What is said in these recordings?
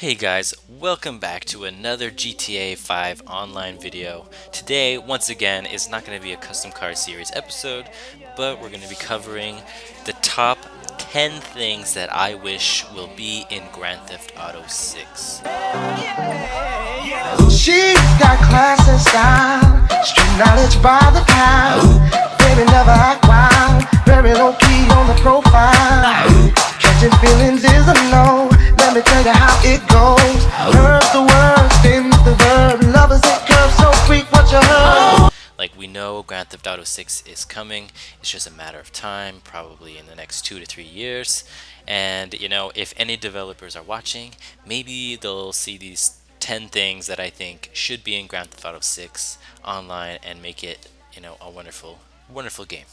Hey guys, welcome back to another GTA 5 online video. Today, once again, is not going to be a custom car series episode, but we're going to be covering the top 10 things that I wish will be in Grand Theft Auto 6. She's got class and style, street knowledge by the pound. Baby never act wild, very low key on the profile. Catching feelings is a no. Let me tell you how it goes. Curve the word, spin the verb. Lovers it curves so freak what you heard. Like, we know Grand Theft Auto 6 is coming. It's just a matter of time, probably in the next 2 to 3 years. And, if any developers are watching, maybe they'll see these 10 things that I think should be in Grand Theft Auto 6 online and make it, a wonderful, wonderful game.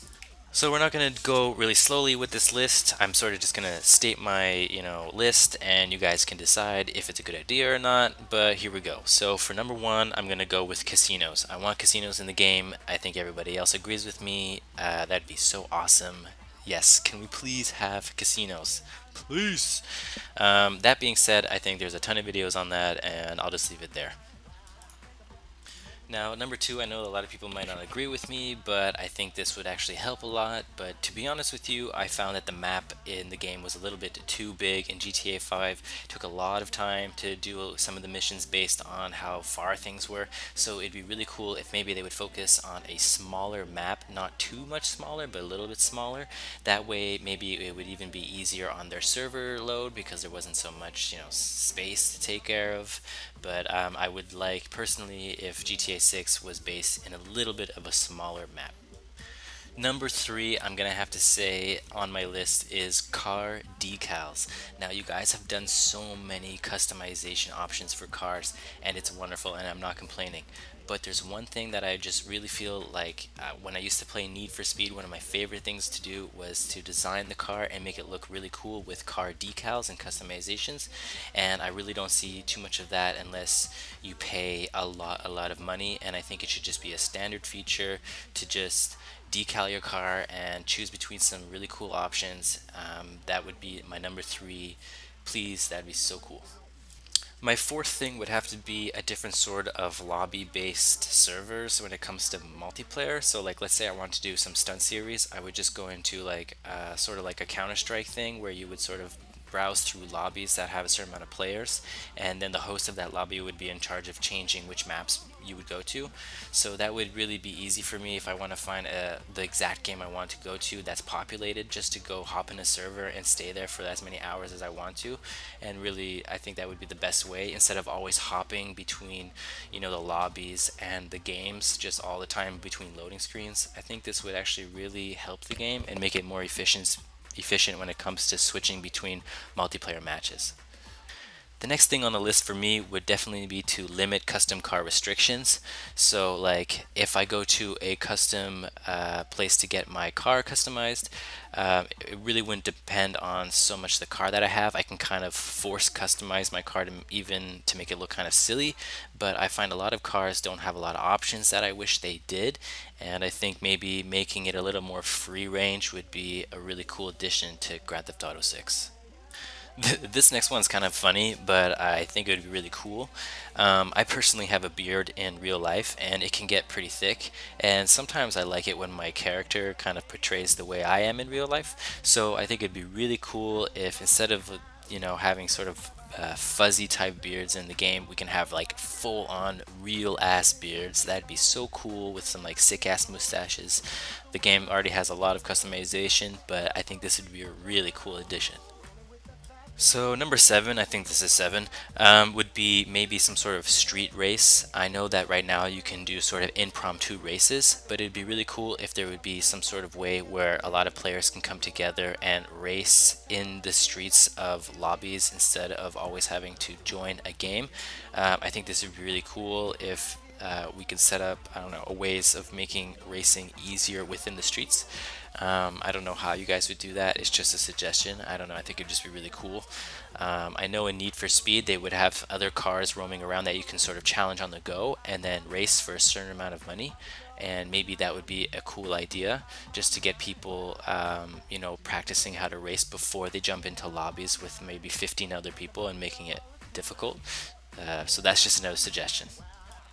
So we're not going to go really slowly with this list. I'm sort of just going to state my, list, and you guys can decide if it's a good idea or not, but here we go. So for number one, I'm going to go with casinos. I want casinos in the game. I think everybody else agrees with me. That'd be so awesome. Yes, can we please have casinos? Please. That being said, I think there's a ton of videos on that, and I'll just leave it there. Now, number two, I know a lot of people might not agree with me, but I think this would actually help a lot. But to be honest with you, I found that the map in the game was a little bit too big in GTA 5. It took a lot of time to do some of the missions based on how far things were. So it'd be really cool if maybe they would focus on a smaller map, not too much smaller, but a little bit smaller. That way, maybe it would even be easier on their server load because there wasn't so much, space to take care of. But I would like, personally, if GTA 6 was based in a little bit of a smaller map. Number three, I'm gonna have to say on my list is car decals. Now, you guys have done so many customization options for cars, and it's wonderful, and I'm not complaining. But there's one thing that I just really feel like when I used to play Need for Speed, one of my favorite things to do was to design the car and make it look really cool with car decals and customizations. And I really don't see too much of that unless you pay a lot of money. And I think it should just be a standard feature to just decal your car and choose between some really cool options. That would be my number three. Please, that'd be so cool. My fourth thing would have to be a different sort of lobby-based servers when it comes to multiplayer. So like, let's say I want to do some stunt series, I would just go into like sort of like a Counter-Strike thing where you would sort of browse through lobbies that have a certain amount of players, and then the host of that lobby would be in charge of changing which maps you would go to. So that would really be easy for me if I want to find the exact game I want to go to that's populated, just to go hop in a server and stay there for as many hours as I want to. And really, I think that would be the best way, instead of always hopping between the lobbies and the games just all the time between loading screens. I think this would actually really help the game and make it more efficient when it comes to switching between multiplayer matches. The next thing on the list for me would definitely be to limit custom car restrictions. So like, if I go to a custom place to get my car customized, it really wouldn't depend on so much the car that I have. I can kind of force customize my car to even to make it look kind of silly, but I find a lot of cars don't have a lot of options that I wish they did, and I think maybe making it a little more free range would be a really cool addition to Grand Theft Auto 6. This next one's kind of funny, but I think it would be really cool. I personally have a beard in real life, and it can get pretty thick, and sometimes I like it when my character kind of portrays the way I am in real life. So I think it'd be really cool if, instead of having sort of fuzzy type beards in the game, we can have like full on real ass beards. That'd be so cool, with some like sick ass mustaches. The game already has a lot of customization, but I think this would be a really cool addition. So number seven, I think this is seven, would be maybe some sort of street race. I know that right now you can do sort of impromptu races, but it'd be really cool if there would be some sort of way where a lot of players can come together and race in the streets of lobbies instead of always having to join a game. I think this would be really cool if we could set up, I don't know, ways of making racing easier within the streets. I don't know how you guys would do that. It's just a suggestion. I don't know. I think it'd just be really cool. I know in Need for Speed they would have other cars roaming around that you can sort of challenge on the go and then race for a certain amount of money. And maybe that would be a cool idea, just to get people, practicing how to race before they jump into lobbies with maybe 15 other people, and making it difficult. So that's just another suggestion.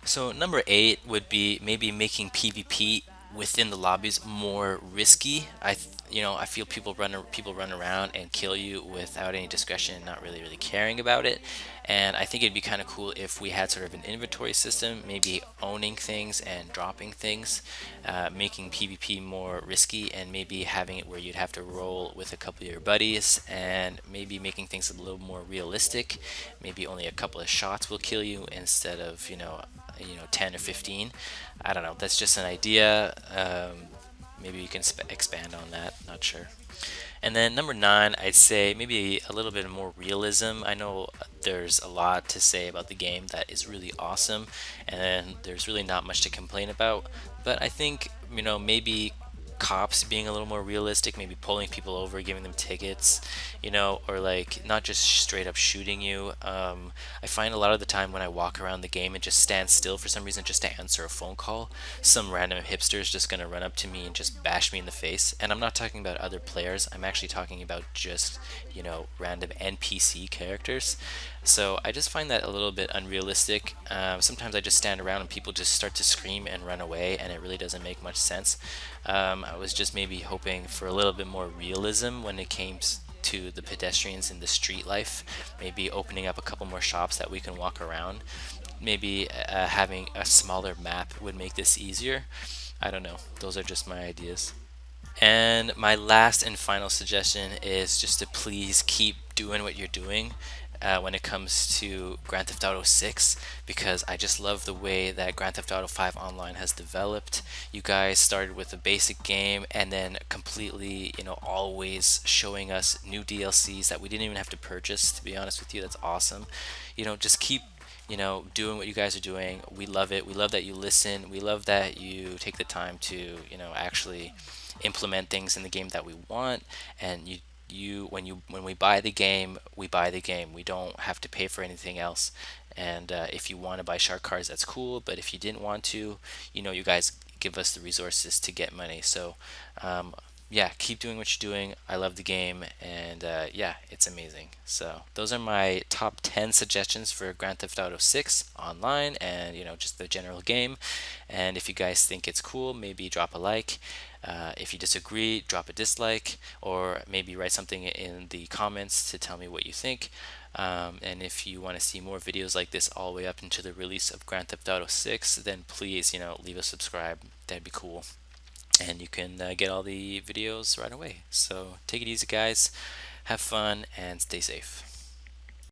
So number eight would be maybe making PvP within the lobbies more risky. I feel people run around and kill you without any discretion, and not really caring about it. And I think it'd be kind of cool if we had sort of an inventory system, maybe owning things and dropping things, making PvP more risky, and maybe having it where you'd have to roll with a couple of your buddies, and maybe making things a little more realistic. Maybe only a couple of shots will kill you instead of 10 or 15. I don't know, that's just an idea. Maybe you can expand on that, not sure. And then number nine, I'd say maybe a little bit more realism. I know there's a lot to say about the game that is really awesome, and there's really not much to complain about. But I think, maybe cops being a little more realistic, maybe pulling people over, giving them tickets, or like not just straight up shooting you. I find a lot of the time when I walk around the game and just stand still for some reason just to answer a phone call, some random hipster is just gonna run up to me and just bash me in the face. And I'm not talking about other players, I'm actually talking about just, random NPC characters. So I just find that a little bit unrealistic. Sometimes I just stand around and people just start to scream and run away, and it really doesn't make much sense. I was just maybe hoping for a little bit more realism when it came to the pedestrians in the street life. Maybe opening up a couple more shops that we can walk around. Maybe having a smaller map would make this easier. I don't know. Those are just my ideas. And my last and final suggestion is just to please keep doing what you're doing when it comes to Grand Theft Auto 6, because I just love the way that Grand Theft Auto 5 Online has developed. You guys started with a basic game and then completely, always showing us new DLCs that we didn't even have to purchase, to be honest with you. That's awesome. Just keep doing what you guys are doing. We love it. We love that you listen. We love that you take the time to, actually implement things in the game that we want. And when we buy the game, we buy the game. We don't have to pay for anything else. And if you want to buy shark cards, that's cool. But if you didn't want to, you guys give us the resources to get money. So yeah, keep doing what you're doing. I love the game, and yeah, it's amazing. So those are my top 10 suggestions for Grand Theft Auto 6 online, and just the general game. And if you guys think it's cool, maybe drop a like. If you disagree, drop a dislike, or maybe write something in the comments to tell me what you think. And if you want to see more videos like this all the way up into the release of Grand Theft Auto 6, then please, leave a subscribe. That'd be cool. And you can get all the videos right away. So take it easy, guys. Have fun and stay safe.